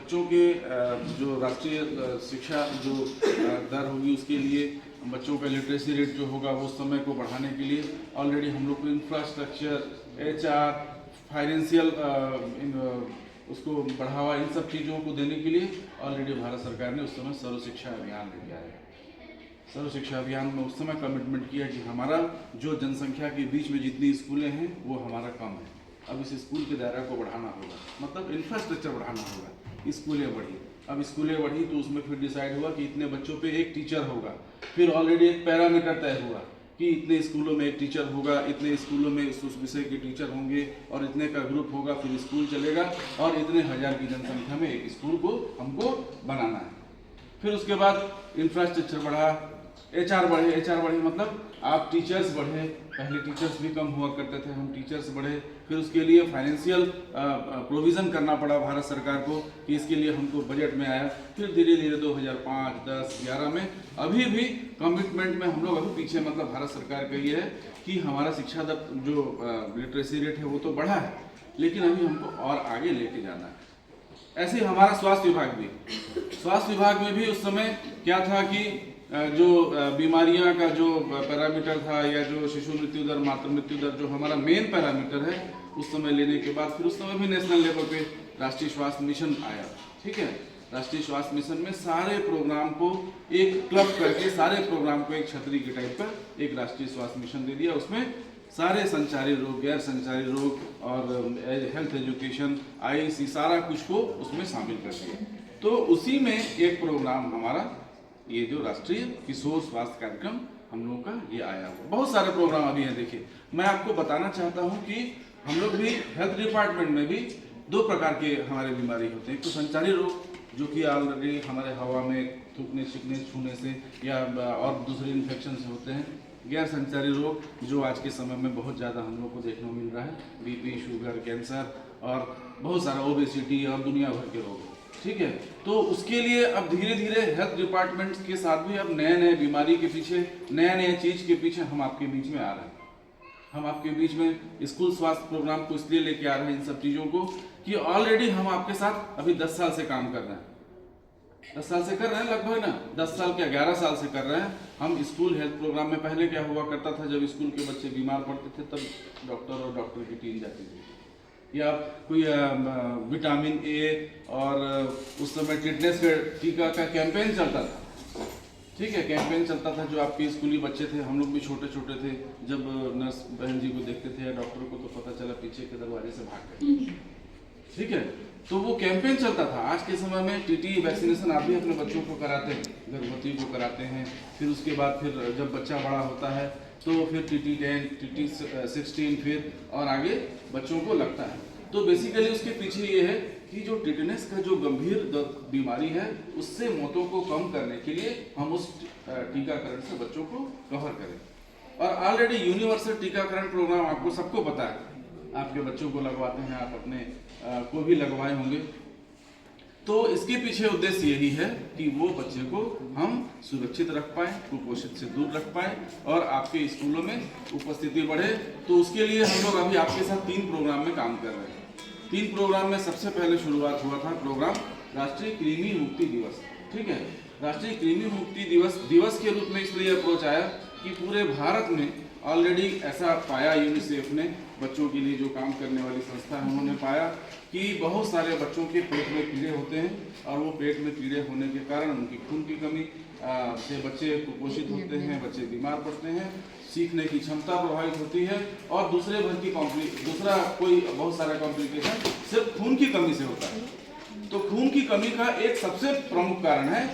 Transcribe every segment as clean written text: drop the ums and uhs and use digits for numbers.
बच्चों के जो राष्ट्रीय शिक्षा जो दर होगी उसके लिए बच्चों का लिटरेसी रेट जो होगा वो उस समय को बढ़ाने के लिए ऑलरेडी हम लोग को इंफ्रास्ट्रक्चर, HR, फाइनेंशियल उसको बढ़ावा, इन सब चीज़ों को देने के लिए ऑलरेडी भारत सरकार ने उस समय सर्व शिक्षा अभियान लेके आया। सर्व शिक्षा अभियान में उस समय कमिटमेंट किया कि हमारा जो जनसंख्या के बीच में जितनी स्कूलें हैं वो हमारा कम है, अब इस स्कूल के दायरा को बढ़ाना होगा, मतलब इंफ्रास्ट्रक्चर बढ़ाना होगा। स्कूलें बढ़ी, अब स्कूलें बढ़ी तो उसमें फिर डिसाइड हुआ कि इतने बच्चों पे एक टीचर होगा। फिर ऑलरेडी एक पैरामीटर तय हुआ कि इतने स्कूलों में एक टीचर होगा, इतने स्कूलों में उस विषय के टीचर होंगे और इतने का ग्रुप होगा, फिर स्कूल चलेगा और इतने हजार की जनसंख्या में एक स्कूल को हमको बनाना है। फिर उसके बाद इंफ्रास्ट्रक्चर बढ़ा, HR बढ़े मतलब आप टीचर्स बढ़े, पहले टीचर्स भी कम हुआ करते थे, हम टीचर्स बढ़े। फिर उसके लिए फाइनेंशियल प्रोविज़न करना पड़ा भारत सरकार को कि इसके लिए हमको बजट में आया। फिर धीरे धीरे 2005, 10, 11 में अभी भी कमिटमेंट में हम लोग अभी पीछे, मतलब भारत सरकार का ये है कि हमारा शिक्षा दर जो लिटरेसी रेट है वो तो बढ़ा है, लेकिन अभी हमको और आगे लेके जाना है। ऐसे ही हमारा स्वास्थ्य विभाग में भी उस समय क्या था कि जो बीमारियां का जो पैरामीटर था या जो शिशु मृत्यु दर, मातृ मृत्यु दर जो हमारा मेन पैरामीटर है, उस समय लेने के बाद फिर उस समय भी नेशनल लेवल पे राष्ट्रीय स्वास्थ्य मिशन आया। ठीक है, राष्ट्रीय स्वास्थ्य मिशन में सारे प्रोग्राम को एक क्लब करके, सारे प्रोग्राम को एक छतरी के टाइप पर एक राष्ट्रीय स्वास्थ्य मिशन दे दिया। उसमें सारे संचारी रोग, गैर संचारी रोग और हेल्थ एजुकेशन, IEC सारा कुछ को उसमें शामिल कर दिया। तो उसी में एक प्रोग्राम हमारा ये जो राष्ट्रीय किशोर स्वास्थ्य कार्यक्रम हम लोग का ये आया हुआ। बहुत सारे प्रोग्राम अभी हैं। देखिए, मैं आपको बताना चाहता हूँ कि हम लोग भी हेल्थ डिपार्टमेंट में भी 2 प्रकार के हमारे बीमारी होते हैं। एक तो संचारी रोग जो कि ऑलरेडी हमारे हवा में थूकने, छिकने, छूने से या और दूसरे इन्फेक्शन से होते हैं। गैर संचारी रोग जो आज के समय में बहुत ज़्यादा हम लोग को देखने को मिल रहा है, BP, शुगर, कैंसर और बहुत सारा ओबेसिटी और दुनिया भर के रोग। ठीक है, तो उसके लिए अब धीरे धीरे हेल्थ डिपार्टमेंट के साथ भी अब नए बीमारी के पीछे, नए चीज़ के पीछे हम आपके बीच में आ रहे हैं। हम आपके बीच में स्कूल स्वास्थ्य प्रोग्राम को इसलिए लेके आ रहे हैं इन सब चीज़ों को कि ऑलरेडी हम आपके साथ अभी 10 साल से काम कर रहे हैं। 10 साल से कर रहे हैं लगभग ना, 10 साल क्या 11 साल से कर रहे हैं हम स्कूल हेल्थ प्रोग्राम में। पहले क्या हुआ करता था, जब स्कूल के बच्चे बीमार पड़ते थे तब डॉक्टर और डॉक्टर की टीम जाती थी, या कोई विटामिन A और उस समय टिटनेस का टीका का कैंपेन चलता था। ठीक है, कैंपेन चलता था जो आपके स्कूली बच्चे थे, हम लोग भी छोटे छोटे थे, जब नर्स बहन जी को देखते थे या डॉक्टर को तो पता चला पीछे के दरवाजे से भाग गए। ठीक है, तो वो कैंपेन चलता था। आज के समय में TT वैक्सीनेशन आप भी अपने बच्चों को कराते हैं, गर्भवती को कराते हैं। फिर उसके बाद फिर जब बच्चा बड़ा होता है तो फिर TT10, TT16 फिर और आगे बच्चों को लगता है। तो बेसिकली उसके पीछे ये है कि जो टिटनेस का जो गंभीर बीमारी है उससे मौतों को कम करने के लिए हम उस टीकाकरण से बच्चों को कवर करें। और ऑलरेडी यूनिवर्सल टीकाकरण प्रोग्राम आपको सबको पता है, आपके बच्चों को लगवाते हैं, आप अपने को भी लगवाए होंगे। तो इसके पीछे उद्देश्य यही है कि वो बच्चे को हम सुरक्षित रख पाएँ, कुपोषित से दूर रख पाएँ और आपके स्कूलों में उपस्थिति बढ़े। तो उसके लिए हम लोग अभी आपके साथ 3 प्रोग्राम में काम कर रहे हैं। 3 प्रोग्राम में सबसे पहले शुरुआत हुआ था प्रोग्राम राष्ट्रीय कृमि मुक्ति दिवस। ठीक है, राष्ट्रीय कृमि मुक्ति दिवस के रूप में इसलिए अप्रोच आया कि पूरे भारत में ऑलरेडी ऐसा पाया, यूनिसेफ ने, बच्चों के लिए जो काम करने वाली संस्था है, उन्होंने पाया कि बहुत सारे बच्चों के पेट में कीड़े होते हैं और वो पेट में कीड़े होने के कारण उनकी खून की कमी से बच्चे कुपोषित होते हैं, बच्चे बीमार पड़ते हैं, सीखने की क्षमता प्रभावित होती है और दूसरा कोई बहुत सारा कॉम्प्लिकेशन सिर्फ खून की कमी से होता है। तो खून की कमी का एक सबसे प्रमुख कारण है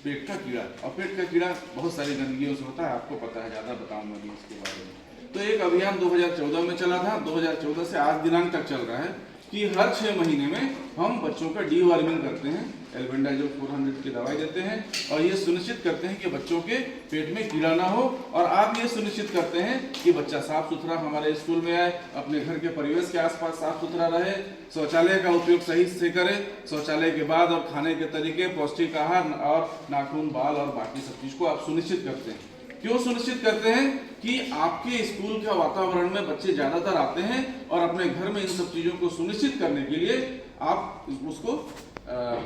पेट का कीड़ा, और पेट का कीड़ा बहुत सारी गंदगियों से होता है, आपको पता है, ज़्यादा बताऊंगा नहीं इसके बारे में। तो एक अभियान 2014 में चला था, 2014 से आज दिनांक तक चल रहा है कि हर 6 महीने में हम बच्चों का डीवर्मिंग करते हैं, एल्बेंडाजोल 400 की दवाई देते हैं और ये सुनिश्चित करते हैं कि बच्चों के पेट में कीड़ा ना हो। और आप ये सुनिश्चित करते हैं कि बच्चा साफ सुथरा हमारे स्कूल में आए, अपने घर के परिवेश के आसपास साफ सुथरा रहे, शौचालय का उपयोग सही से करे, शौचालय के बाद और खाने के तरीके, पौष्टिक आहार और नाखून, बाल और बाकी सब चीज को आप सुनिश्चित करते हैं। क्यों सुनिश्चित करते हैं कि आपके स्कूल के वातावरण में बच्चे ज्यादातर आते हैं और अपने घर में इन सब चीजों को सुनिश्चित करने के लिए आप उसको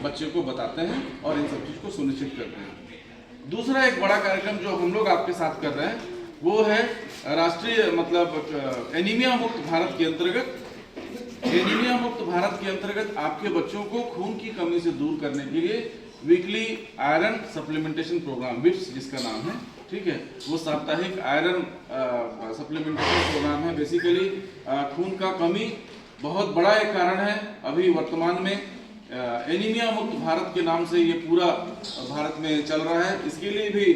बच्चे को बताते हैं और इन सब चीज़ को सुनिश्चित करते हैं। दूसरा एक बड़ा कार्यक्रम जो हम लोग आपके साथ कर रहे हैं वो है राष्ट्रीय मतलब एनीमिया मुक्त भारत के अंतर्गत। एनीमिया मुक्त भारत के अंतर्गत आपके बच्चों को खून की कमी से दूर करने के लिए वीकली आयरन सप्लीमेंटेशन प्रोग्राम, विप्स जिसका नाम है, ठीक है, वो साप्ताहिक आयरन सप्लीमेंटेशन प्रोग्राम है। बेसिकली खून का कमी बहुत बड़ा एक कारण है। अभी वर्तमान में एनीमिया मुक्त भारत के नाम से ये पूरा भारत में चल रहा है। इसके लिए भी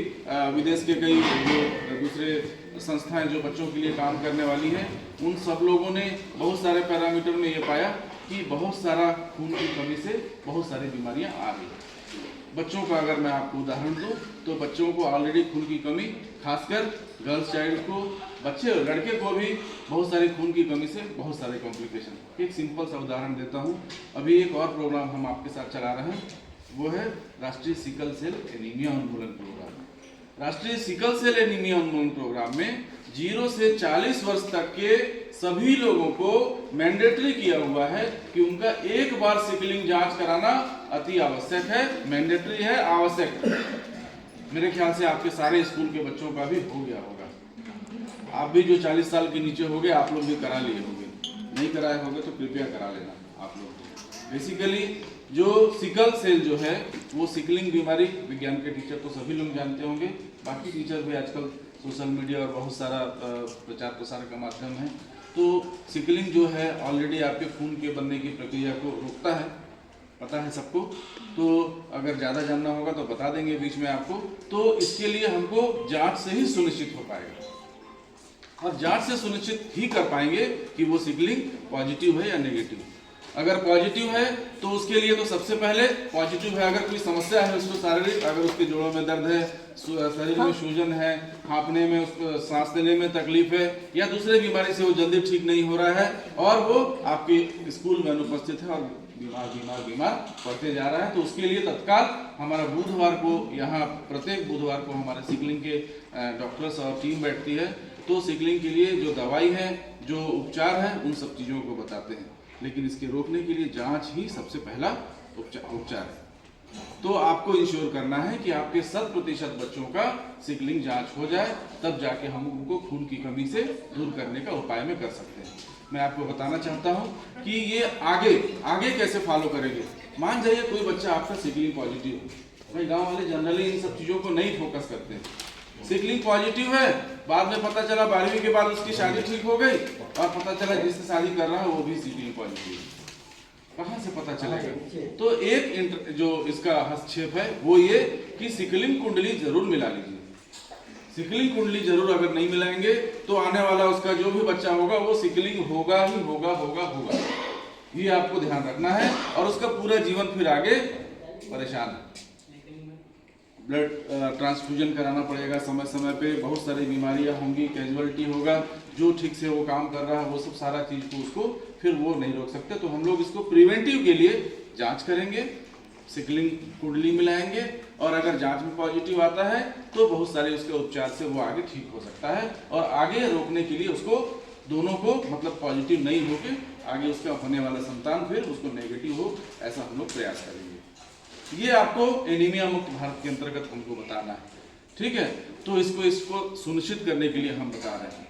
विदेश के कई जो दूसरे संस्थाएं जो बच्चों के लिए काम करने वाली हैं, उन सब लोगों ने बहुत सारे पैरामीटर में ये पाया कि बहुत सारा खून की कमी से बहुत सारी बीमारियां आ रही हैं। बच्चों का अगर मैं आपको उदाहरण दूं तो बच्चों को ऑलरेडी खून की कमी, खासकर गर्ल्स चाइल्ड को, बच्चे लड़के को भी बहुत सारे खून की कमी से बहुत सारे कॉम्प्लिकेशन। एक सिंपल सा उदाहरण देता हूं। अभी एक और प्रोग्राम हम आपके साथ चला रहे हैं, वो है राष्ट्रीय सिकल सेल एनीमिया उन्मूलन प्रोग्राम। राष्ट्रीय सिकल सेल एनीमिया उन्मूलन प्रोग्राम में 0 से 40 वर्ष तक के सभी लोगों को मैंडेटरी किया हुआ है कि उनका एक बार सिकलिंग जांच कराना अति आवश्यक है, मैंडेटरी है, आवश्यक है। मेरे ख्याल से आपके सारे स्कूल के बच्चों का भी हो गया होगा। आप भी जो 40 साल के नीचे हो गए, आप लोग भी करा लिए होंगे। नहीं कराए होंगे तो कृपया करा लेना आप लोग। बेसिकली जो सिकल सेल जो है वो सिकलिंग बीमारी, विज्ञान के टीचर तो सभी लोग जानते होंगे, बाकी टीचर भी आजकल सोशल मीडिया और बहुत सारा प्रचार प्रसार का माध्यम है। तो सिकलिंग जो है ऑलरेडी आपके खून के बनने की प्रक्रिया को रोकता है, पता है सबको। तो अगर ज़्यादा जानना होगा तो बता देंगे बीच में आपको। तो इसके लिए हमको जांच से ही सुनिश्चित हो पाएगा, और जांच से सुनिश्चित ही कर पाएंगे कि वो सिकलिंग पॉजिटिव है या नेगेटिव। अगर पॉजिटिव है तो उसके लिए तो सबसे पहले पॉजिटिव है, अगर कोई समस्या है उसको शारीरिक, अगर उसके जोड़ों में दर्द है, शरीर में सूजन है, हाँफने में, उसको सांस लेने में तकलीफ है, या दूसरे बीमारी से वो जल्दी ठीक नहीं हो रहा है और वो आपके स्कूल में अनुपस्थित है और बीमार पड़ते जा रहा है, तो उसके लिए तत्काल हमारा बुधवार को यहाँ प्रत्येक बुधवार को हमारे सिकलिंग के डॉक्टर्स और टीम बैठती है। तो सिकलिंग के लिए जो दवाई है, जो उपचार है, उन सब चीज़ों को बताते हैं। लेकिन इसके रोकने के लिए जांच ही सबसे पहला उपचार है। तो आपको इंश्योर करना है कि आपके 100% बच्चों का सिकलिंग जांच हो जाए, तब जाके हम उनको खून की कमी से दूर करने का उपाय में कर सकते हैं। मैं आपको बताना चाहता हूं कि ये आगे कैसे फॉलो करेंगे। मान जाइए कोई बच्चा आपका सिकलिंग पॉजिटिव है, भाई गाँव वाले जनरली इन सब चीज़ों को नहीं फोकस करते हैं। सिकलिंग पॉजिटिव है, बाद में पता चला 12वीं के बाद उसकी शादी ठीक हो गई और पता चला जिससे शादी कर रहा है वो भी सिकलिंग पॉजिटिव है। कहाँ से पता चलेगा? तो एक जो इसका हस्तक्षेप है वो ये कि सिकलिंग कुंडली जरूर मिला लीजिए। सिकलिंग कुंडली जरूर अगर नहीं मिलाएंगे तो आने वाला उसका जो भी बच्चा होगा वो सिकलिंग होगा ही होगा। ये आपको ध्यान रखना है, और उसका पूरा जीवन फिर आगे परेशान है। ब्लड ट्रांसफ्यूजन कराना पड़ेगा समय समय पे, बहुत सारी बीमारियां होंगी, कैजुअलिटी होगा, जो ठीक से वो काम कर रहा है वो सब सारा चीज़ को उसको फिर वो नहीं रोक सकते। तो हम लोग इसको प्रिवेंटिव के लिए जांच करेंगे, सिकलिंग कुंडली मिलाएंगे, और अगर जांच में पॉजिटिव आता है तो बहुत सारे उसके उपचार से वो आगे ठीक हो सकता है। और आगे रोकने के लिए उसको दोनों को मतलब पॉजिटिव नहीं होके आगे उसका होने वाला संतान फिर उसको नेगेटिव हो, ऐसा हम लोग प्रयास करेंगे। ये आपको एनीमिया मुक्त भारत के अंतर्गत हमको बताना है, ठीक है। तो इसको सुनिश्चित करने के लिए हम बता रहे हैं।